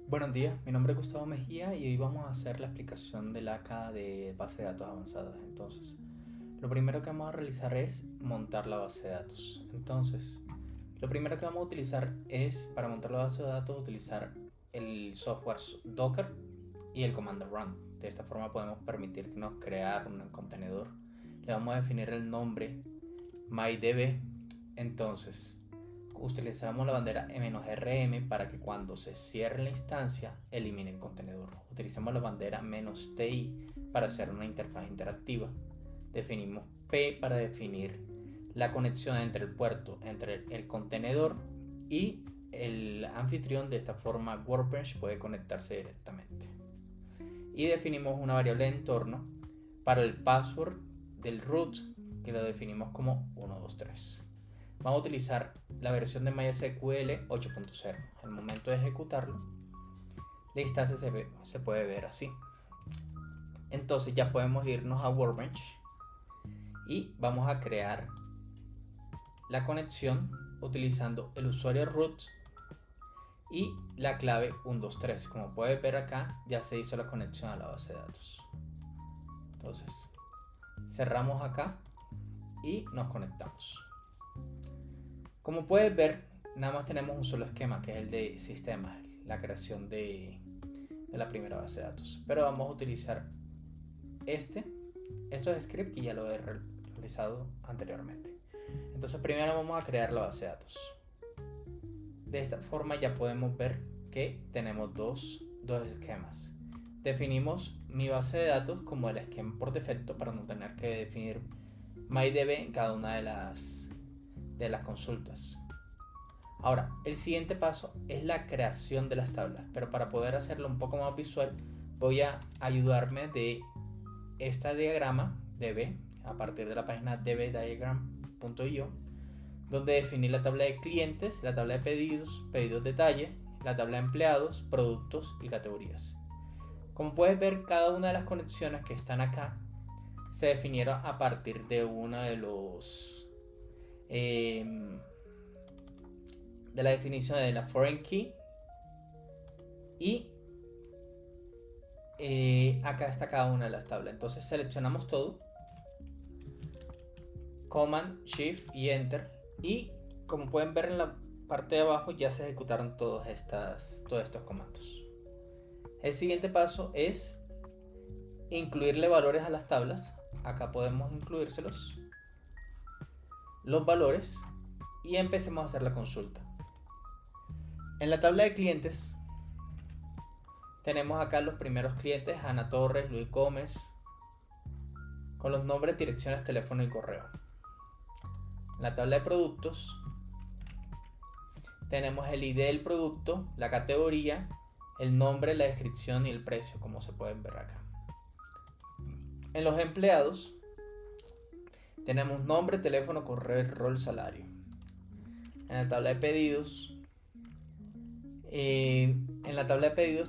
Buenos días, mi nombre es Gustavo Mejía y hoy vamos a hacer la explicación del ACA de base de datos avanzadas. Entonces, lo primero que vamos a realizar es montar la base de datos. Entonces, lo primero que vamos a utilizar es, para montar la base de datos, utilizar el software Docker y el comando run. De esta forma podemos permitirnos crear un contenedor. Le vamos a definir el nombre MyDB. Entonces, utilizamos la bandera -rm para que cuando se cierre la instancia elimine el contenedor. Utilizamos la bandera -ti para hacer una interfaz interactiva. Definimos p para definir la conexión entre el puerto, entre el contenedor y el anfitrión. De esta forma Workbench puede conectarse directamente. Y definimos una variable de entorno para el password del root, que lo definimos como 123. Vamos a utilizar la versión de MySQL 8.0. Al momento de ejecutarlo, la instancia se puede ver así. Entonces ya podemos irnos a Workbench y vamos a crear la conexión utilizando el usuario root y la clave 123. Como puedes ver acá, ya se hizo la conexión a la base de datos. Entonces cerramos acá y nos conectamos. Como puedes ver, nada más tenemos un solo esquema, que es el de sistemas, la creación de la primera base de datos. Pero vamos a utilizar estos scripts que ya lo he realizado anteriormente. Entonces primero vamos a crear la base de datos. De esta forma ya podemos ver que tenemos dos esquemas. Definimos mi base de datos como el esquema por defecto para no tener que definir MyDB en cada una de las consultas. Ahora, el siguiente paso es la creación de las tablas, pero para poder hacerlo un poco más visual voy a ayudarme de este diagrama DB a partir de la página dbdiagram.io, donde definí la tabla de clientes, la tabla de pedidos detalle, la tabla de empleados, productos y categorías. Como puedes ver, cada una de las conexiones que están acá se definieron a partir de uno de los de la definición de la foreign key y acá está cada una de las tablas. Entonces seleccionamos todo, Command, Shift y Enter, y como pueden ver en la parte de abajo ya se ejecutaron todos estos comandos. El siguiente paso es incluirle valores a las tablas. Acá podemos incluírselos los valores y empecemos a hacer la consulta. En la tabla de clientes tenemos acá los primeros clientes: Ana Torres, Luis Gómez, con los nombres, direcciones, teléfono y correo. En la tabla de productos tenemos el ID del producto, la categoría, el nombre, la descripción y el precio, como se pueden ver acá. En los empleados tenemos nombre, teléfono, correo, rol, salario. En la tabla de pedidos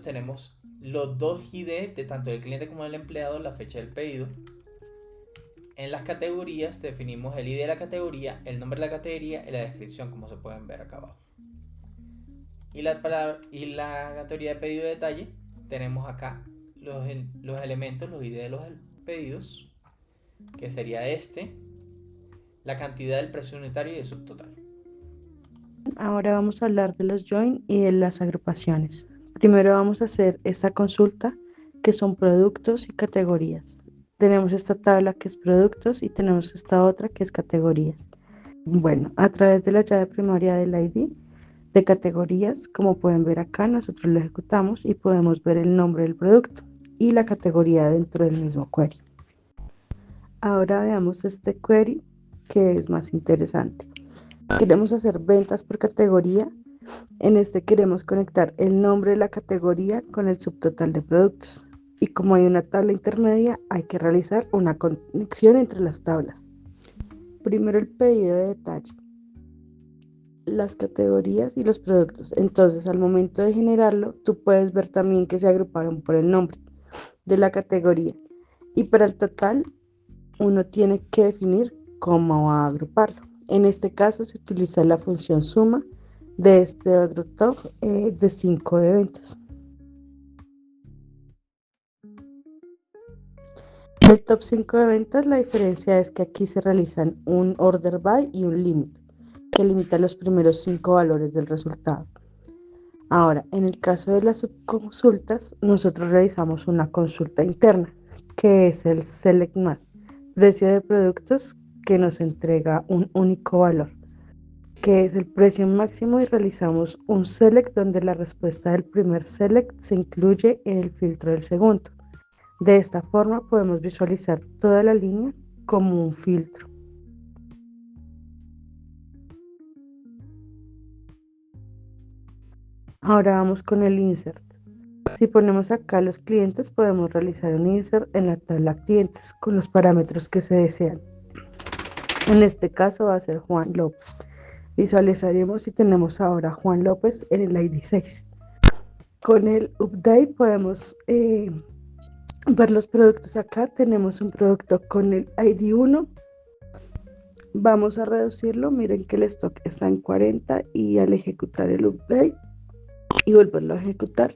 tenemos los dos ID de tanto del cliente como del empleado, la fecha del pedido. En las categorías definimos el ID de la categoría, el nombre de la categoría y la descripción, como se pueden ver acá abajo. Y la categoría de pedido de detalle tenemos acá los elementos, los ID de los pedidos, que sería la cantidad del precio unitario y el subtotal. Ahora vamos a hablar de los join y de las agrupaciones. Primero vamos a hacer esta consulta que son productos y categorías. Tenemos esta tabla que es productos y tenemos esta otra que es categorías. Bueno, a través de la llave primaria del ID de categorías, como pueden ver acá, nosotros lo ejecutamos y podemos ver el nombre del producto y la categoría dentro del mismo query. Ahora veamos este query que es más interesante. Queremos hacer ventas por categoría. En este queremos conectar el nombre de la categoría con el subtotal de productos. Y como hay una tabla intermedia, hay que realizar una conexión entre las tablas. Primero el pedido de detalle, las categorías y los productos. Entonces, al momento de generarlo, tú puedes ver también que se agruparon por el nombre de la categoría. Y para el total, uno tiene que definir cómo va a agruparlo. En este caso se utiliza la función suma de este otro top de 5 de ventas. El top 5 de ventas, la diferencia es que aquí se realizan un order by y un limit, que limita los primeros 5 valores del resultado. Ahora, en el caso de las subconsultas, nosotros realizamos una consulta interna, que es el Select Más, precio de productos que nos entrega un único valor, que es el precio máximo, y realizamos un Select donde la respuesta del primer Select se incluye en el filtro del segundo. De esta forma podemos visualizar toda la línea como un filtro. Ahora vamos con el insert. Si ponemos acá los clientes, podemos realizar un insert en la tabla clientes con los parámetros que se desean. En este caso va a ser Juan López. Visualizaremos si tenemos ahora Juan López en el ID 6. Con el update podemos ver los productos acá. Tenemos un producto con el ID 1. Vamos a reducirlo. Miren que el stock está en 40 y al ejecutar el update y volverlo a ejecutar,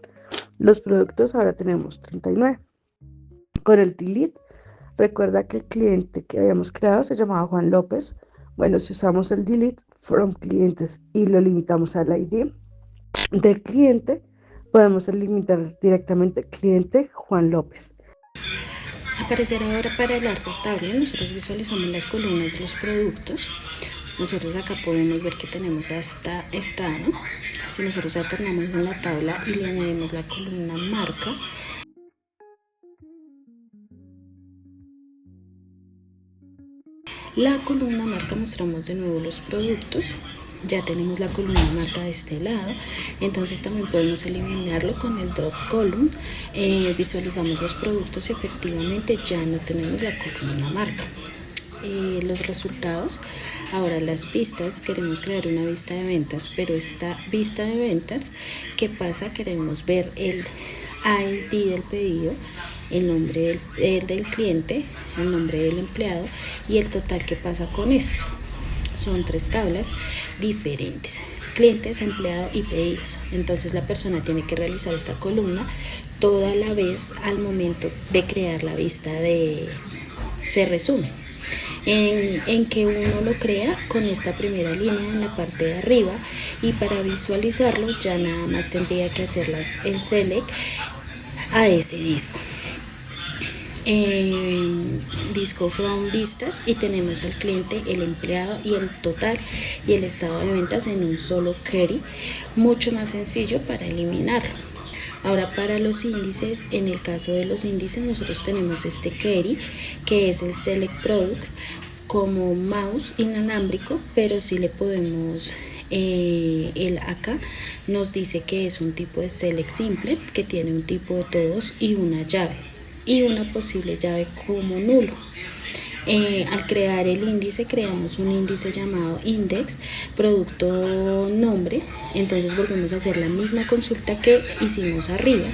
los productos ahora tenemos 39. Con el delete, recuerda que el cliente que habíamos creado se llamaba Juan López. Bueno, si usamos el delete from clientes y lo limitamos al ID del cliente, podemos limitar directamente cliente Juan López. Aparecer ahora para el arte tabla, nosotros visualizamos las columnas de los productos. Nosotros acá podemos ver que tenemos hasta estado. Si nosotros alternamos en la tabla y le añadimos la columna marca, la columna marca mostramos de nuevo los productos. Ya tenemos la columna marca de este lado, entonces también podemos eliminarlo con el drop column. Visualizamos los productos y efectivamente ya no tenemos la columna marca. Los resultados, ahora las vistas, queremos crear una vista de ventas, pero esta vista de ventas, ¿qué pasa? Queremos ver el ID del pedido, el nombre del cliente, el nombre del empleado y el total que pasa con eso. Son 3 tablas diferentes: clientes, empleado y pedidos. Entonces la persona tiene que realizar esta columna toda la vez al momento de crear la vista se resume. En que uno lo crea con esta primera línea en la parte de arriba, y para visualizarlo ya nada más tendría que hacer el select a ese disco. Disco from vistas, y tenemos al cliente, el empleado y el total y el estado de ventas en un solo query, mucho más sencillo para eliminarlo. Ahora, para los índices, en el caso de los índices, nosotros tenemos este query que es el select product como mouse inalámbrico, pero si le podemos acá nos dice que es un tipo de select simple, que tiene un tipo de todos y una llave y una posible llave como nulo. Al crear el índice, creamos un índice llamado index producto nombre. Entonces volvemos a hacer la misma consulta que hicimos arriba,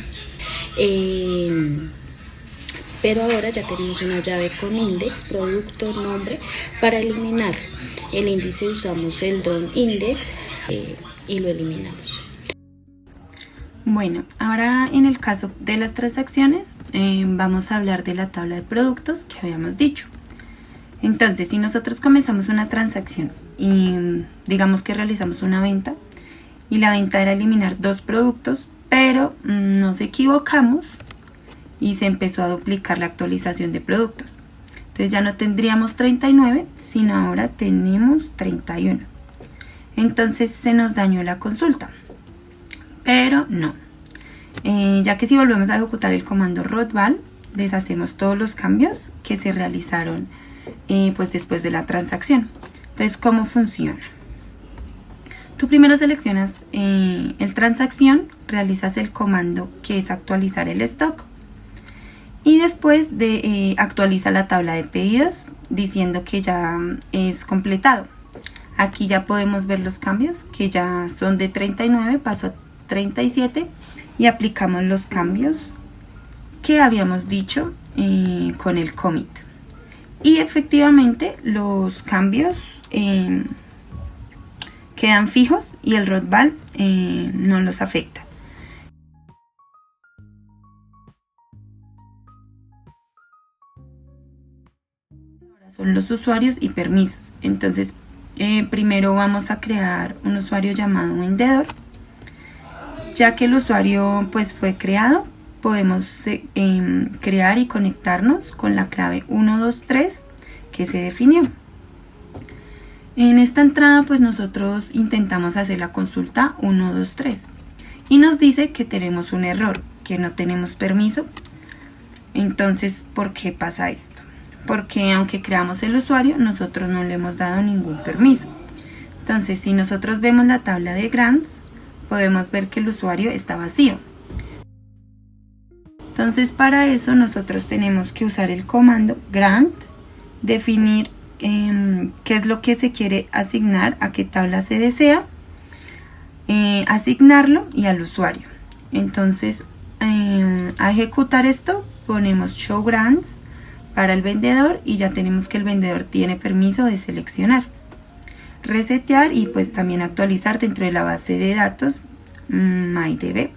pero ahora ya tenemos una llave con index producto nombre. Para eliminar el índice usamos el drone index y lo eliminamos. Bueno, ahora en el caso de las transacciones vamos a hablar de la tabla de productos que habíamos dicho. Entonces, si nosotros comenzamos una transacción y digamos que realizamos una venta, y la venta era eliminar 2 productos, pero nos equivocamos y se empezó a duplicar la actualización de productos. Entonces ya no tendríamos 39, sino ahora tenemos 31. Entonces se nos dañó la consulta. Pero no, ya que si volvemos a ejecutar el comando rootval, deshacemos todos los cambios que se realizaron pues después de la transacción. Entonces, ¿cómo funciona? Tú primero seleccionas el transacción, realizas el comando que es actualizar el stock, y después actualiza la tabla de pedidos diciendo que ya es completado. Aquí ya podemos ver los cambios, que ya son de 39, pasó a 37, y aplicamos los cambios que habíamos dicho con el commit. Y efectivamente los cambios quedan fijos y el rootval no los afecta. son los usuarios y permisos. Entonces, primero vamos a crear un usuario llamado vendedor. Ya que el usuario pues fue creado, podemos crear y conectarnos con la clave 123 que se definió. En esta entrada pues nosotros intentamos hacer la consulta 123 y nos dice que tenemos un error, que no tenemos permiso. Entonces, ¿por qué pasa esto? Porque aunque creamos el usuario, nosotros no le hemos dado ningún permiso. Entonces, si nosotros vemos la tabla de grants, podemos ver que el usuario está vacío. Entonces, para eso nosotros tenemos que usar el comando grant, definir qué es lo que se quiere asignar, a qué tabla se desea, asignarlo y al usuario. Entonces, a ejecutar esto, ponemos show grants para el vendedor y ya tenemos que el vendedor tiene permiso de seleccionar, resetear y pues también actualizar dentro de la base de datos MyDB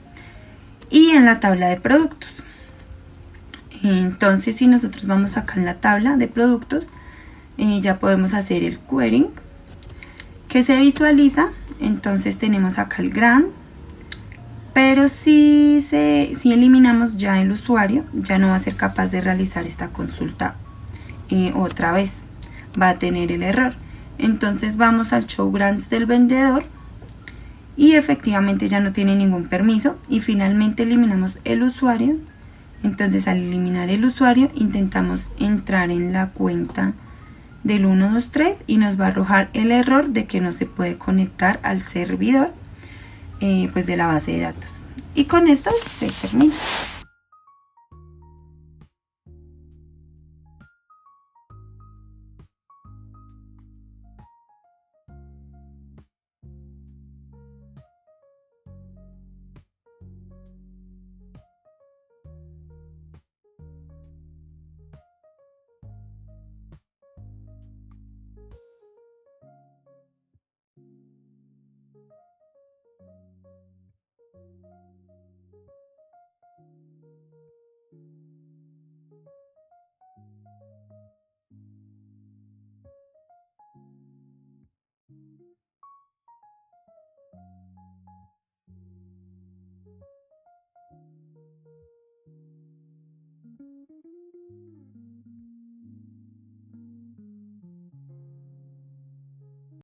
y en la tabla de productos. Entonces, si nosotros vamos acá en la tabla de productos, ya podemos hacer el querying que se visualiza. Entonces tenemos acá el grant, pero si eliminamos ya el usuario, ya no va a ser capaz de realizar esta consulta otra vez, va a tener el error. Entonces vamos al show grants del vendedor y efectivamente ya no tiene ningún permiso y finalmente eliminamos el usuario. Entonces al eliminar el usuario intentamos entrar en la cuenta del 123 y nos va a arrojar el error de que no se puede conectar al servidor pues de la base de datos. Y con esto se termina.